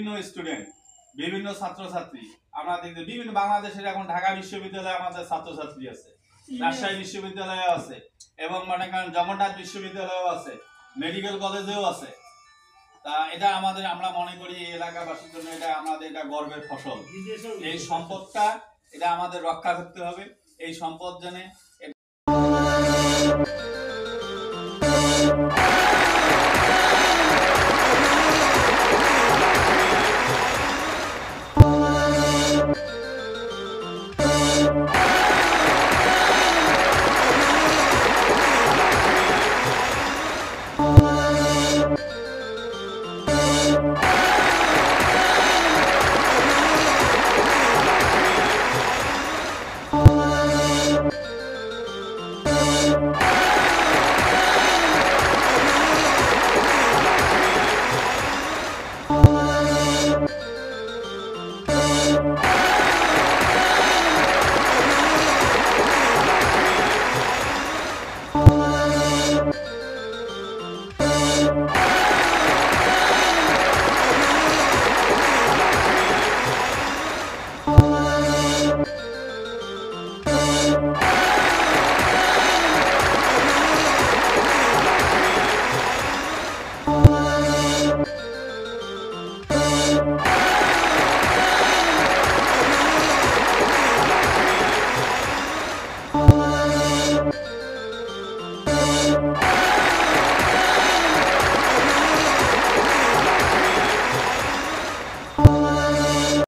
বিভিন্ন স্টুডেন্ট, বিভিন্ন ছাত্রছাত্রী আমরা দেখতে বিভিন্ন বাংলাদেশের এখন ঢাকা বিশ্ববিদ্যালয়ে আমাদের ছাত্রছাত্রী আছে, রাজশাহী বিশ্ববিদ্যালয়ে আছে এবং মনে করেন জগন্নাথ বিশ্ববিদ্যালয়েও আছে, মেডিকেল কলেজেও আছে। তা এটা আমাদের আমরা মনে করি এই এলাকাবাসীর জন্য এটা আমাদের এটা গর্বের ফসল। এই সম্পদটা এটা আমাদের রক্ষা করতে হবে। এই সম্পদ জেনে